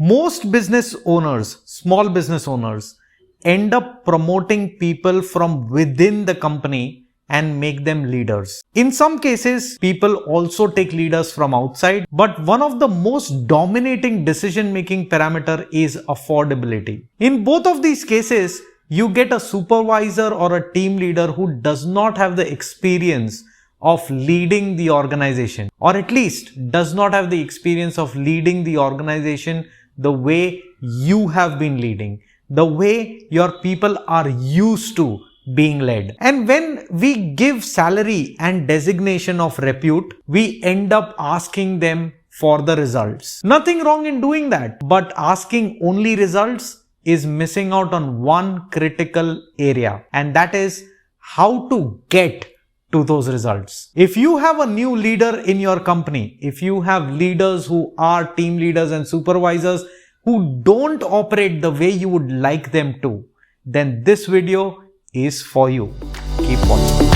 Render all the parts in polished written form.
Most business owners, small business owners, end up promoting people from within the company and make them leaders. In some cases, people also take leaders from outside, but one of the most dominating decision-making parameter is affordability. In both of these cases, you get a supervisor or a team leader who does not have the experience of leading the organization, or at least does not have the experience of leading the organization the way you have been leading, the way your people are used to being led. And when we give salary and designation of repute, we end up asking them for the results. Nothing wrong in doing that, but asking only results is missing out on one critical area, and that is how to get to those results. If you have a new leader in your company, if you have leaders who are team leaders and supervisors who don't operate the way you would like them to, then this video is for you. Keep watching.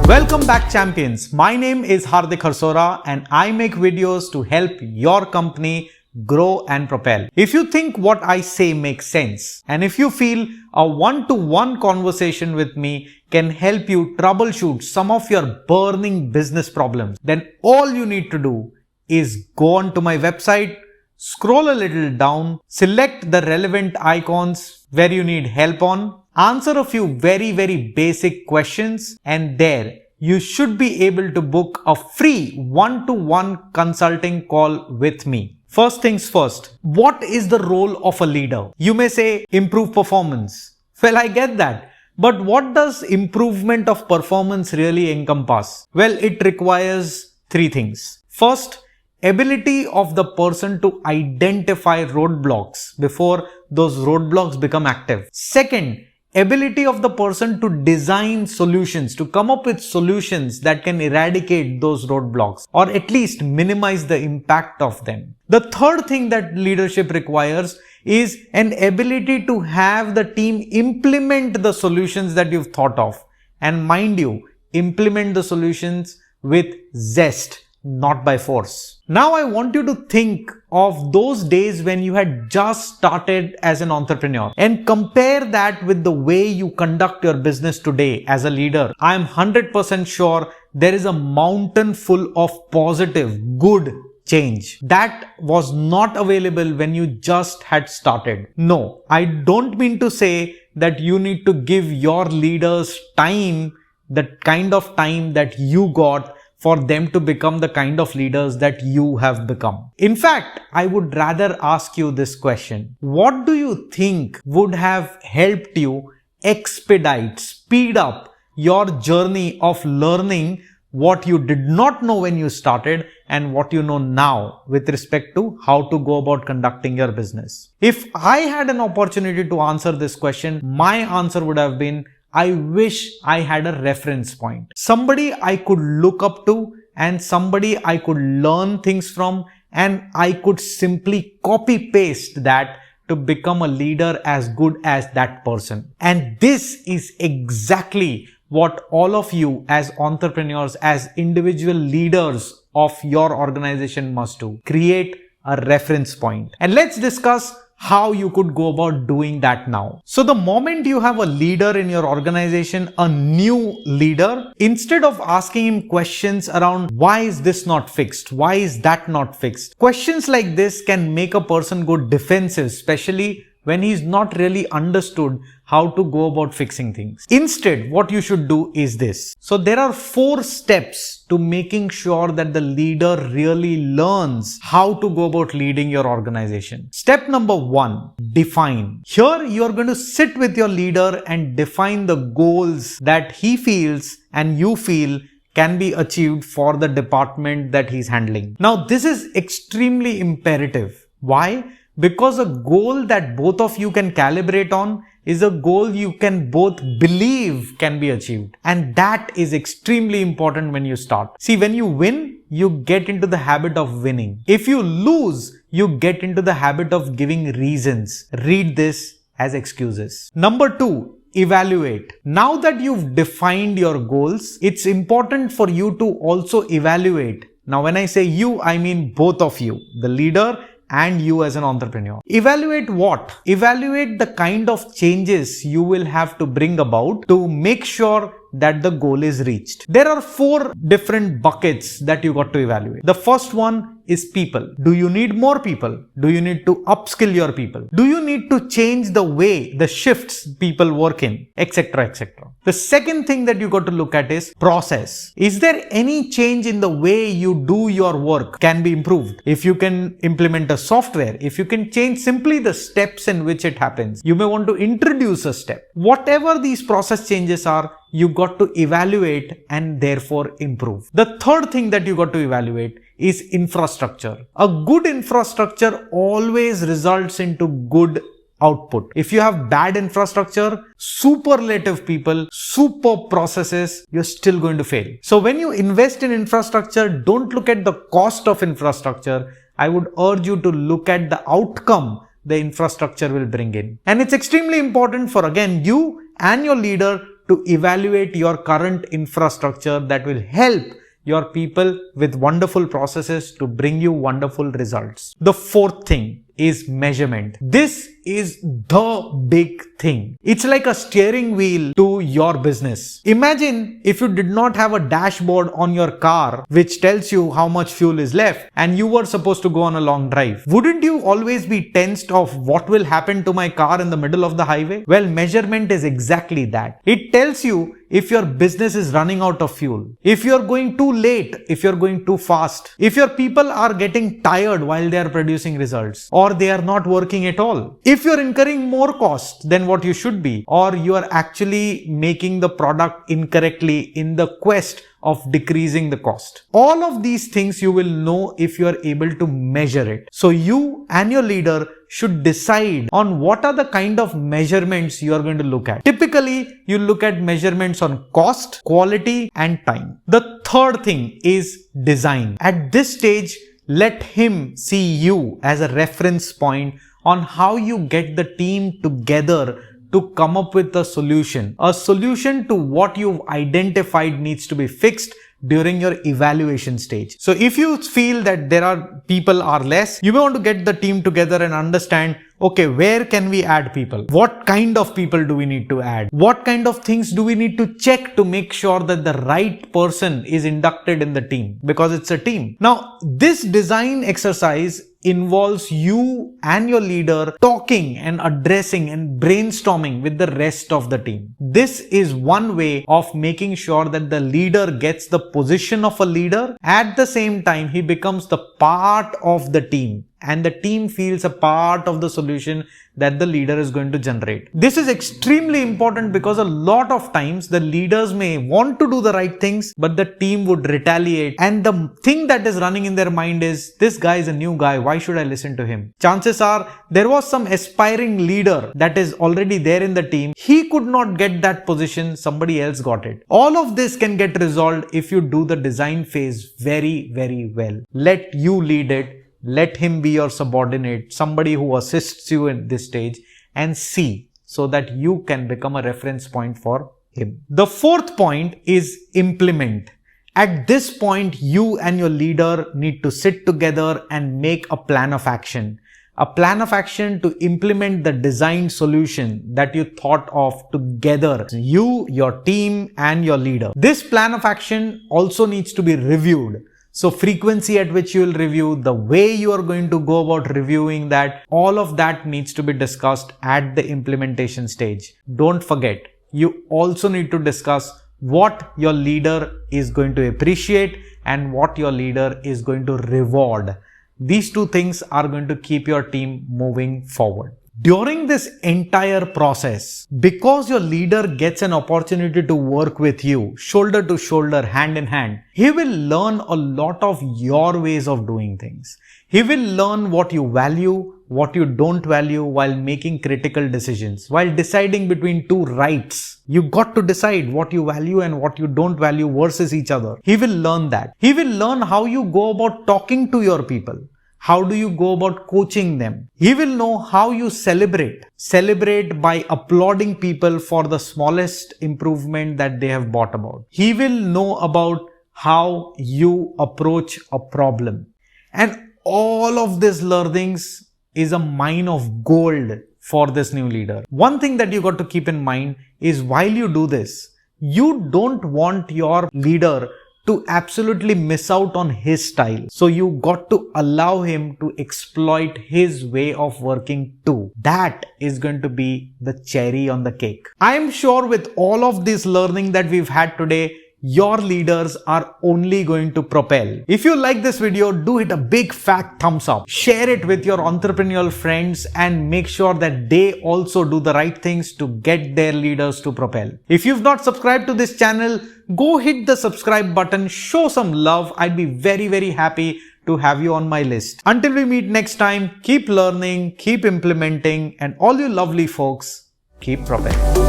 Welcome back, champions. My name is Hardik and I make videos to help your company grow and propel. If you think what I say makes sense, and if you feel a one-to-one conversation with me can help you troubleshoot some of your burning business problems, then all you need to do is go on to my website, scroll a little down, select the relevant icons where you need help on, answer a few very basic questions, and there you should be able to book a free one-to-one consulting call with me. First things first, what is the role of a leader? You may say improve performance. Well, I get that. But what does improvement of performance really encompass? Well, it requires three things. First, ability of the person to identify roadblocks before those roadblocks become active. Second, ability of the person to design solutions, to come up with solutions that can eradicate those roadblocks or at least minimize the impact of them. The third thing that leadership requires is an ability to have the team implement the solutions that you've thought of. And mind you, implement the solutions with zest, not by force. Now I want you to think of those days when you had just started as an entrepreneur and compare that with the way you conduct your business today as a leader. I am 100% sure there is a mountain full of positive, good change that was not available when you just had started. No, I don't mean to say that you need to give your leaders time, the kind of time that you got for them to become the kind of leaders that you have become. In fact, I would rather ask you this question. What do you think would have helped you expedite, speed up your journey of learning what you did not know when you started and what you know now with respect to how to go about conducting your business? If I had an opportunity to answer this question, my answer would have been, I wish I had a reference point. Somebody I could look up to and somebody I could learn things from, and I could simply copy paste that to become a leader as good as that person. And this is exactly what all of you as entrepreneurs, as individual leaders of your organization must do. Create a reference point. And let's discuss how you could go about doing that now. So the moment you have a leader in your organization, a new leader, instead of asking him questions around why is this not fixed? Why is that not fixed? Questions like this can make a person go defensive, especially when he's not really understood how to go about fixing things. Instead, what you should do is this. So there are 4 steps to making sure that the leader really learns how to go about leading your organization. Step number 1, define. Here you are going to sit with your leader and define the goals that he feels and you feel can be achieved for the department that he's handling. Now, this is extremely imperative. Why? Because a goal that both of you can calibrate on is a goal you can both believe can be achieved. And that is extremely important when you start. See, when you win, you get into the habit of winning. If you lose, you get into the habit of giving reasons. Read this as excuses. Number 2, evaluate. Now that you've defined your goals, it's important for you to also evaluate. Now, when I say you, I mean both of you, the leader and you as an entrepreneur. Evaluate what? Evaluate the kind of changes you will have to bring about to make sure that the goal is reached. There are 4 different buckets that you got to evaluate. The first one is people. Do you need more people? Do you need to upskill your people? Do you need to change the way, the shifts people work in, etc., etc. The second thing that you got to look at is process. Is there any change in the way you do your work can be improved? If you can implement a software, if you can change simply the steps in which it happens, you may want to introduce a step. Whatever these process changes are, you got to evaluate and therefore improve. The third thing that you got to evaluate is infrastructure. A good infrastructure always results into good output. If you have bad infrastructure, superlative people, superb processes, you're still going to fail. So when you invest in infrastructure, don't look at the cost of infrastructure. I would urge you to look at the outcome the infrastructure will bring in. And it's extremely important for, again, you and your leader to evaluate your current infrastructure that will help your people with wonderful processes to bring you wonderful results. The fourth thing is measurement. This is the big thing. It's like a steering wheel to your business. Imagine if you did not have a dashboard on your car which tells you how much fuel is left and you were supposed to go on a long drive. Wouldn't you always be tensed of what will happen to my car in the middle of the highway? Well, measurement is exactly that. It tells you if your business is running out of fuel, if you're going too late, if you're going too fast, if your people are getting tired while they are producing results, or they are not working at all, if you're incurring more cost than what you should be, or you are actually making the product incorrectly in the quest of decreasing the cost. All of these things you will know if you are able to measure it. So you and your leader should decide on what are the kind of measurements you are going to look at. Typically, you look at measurements on cost, quality, and time. The third thing is design. At this stage, let him see you as a reference point on how you get the team together to come up with a solution to what you've identified needs to be fixed during your evaluation stage. So if you feel that people are less, you may want to get the team together and understand, okay, where can we add people? What kind of people do we need to add? What kind of things do we need to check to make sure that the right person is inducted in the team? Because it's a team. Now, this design exercise involves you and your leader talking and addressing and brainstorming with the rest of the team. This is one way of making sure that the leader gets the position of a leader. At the same time, he becomes the part of the team, and the team feels a part of the solution that the leader is going to generate. This is extremely important because a lot of times the leaders may want to do the right things, but the team would retaliate. And the thing that is running in their mind is, this guy is a new guy. Why should I listen to him? Chances are there was some aspiring leader that is already there in the team. He could not get that position. Somebody else got it. All of this can get resolved if you do the design phase very, very well. Let you lead it. Let him be your subordinate, somebody who assists you at this stage, and see so that you can become a reference point for him. The fourth point is implement. At this point, you and your leader need to sit together and make a plan of action. A plan of action to implement the design solution that you thought of together. You, your team, and your leader. This plan of action also needs to be reviewed. So frequency at which you will review, the way you are going to go about reviewing that, all of that needs to be discussed at the implementation stage. Don't forget, you also need to discuss what your leader is going to appreciate and what your leader is going to reward. These two things are going to keep your team moving forward. During this entire process, because your leader gets an opportunity to work with you, shoulder to shoulder, hand in hand, he will learn a lot of your ways of doing things. He will learn what you value, what you don't value while making critical decisions, while deciding between two rights. You got to decide what you value and what you don't value versus each other. He will learn that. He will learn how you go about talking to your people, How do you go about coaching them? He will know how you celebrate. Celebrate by applauding people for the smallest improvement that they have brought about. He will know about how you approach a problem. And all of these learnings is a mine of gold for this new leader. One thing that you got to keep in mind is while you do this, you don't want your leader to absolutely miss out on his style. So you got to allow him to exploit his way of working too. That is going to be the cherry on the cake. I am sure with all of this learning that we've had today, your leaders are only going to propel. If you like this video, do hit a big fat thumbs up. Share it with your entrepreneurial friends and make sure that they also do the right things to get their leaders to propel. If you've not subscribed to this channel, go hit the subscribe button, show some love. I'd be very happy to have you on my list. Until we meet next time, keep learning, keep implementing, and all you lovely folks, keep propelling.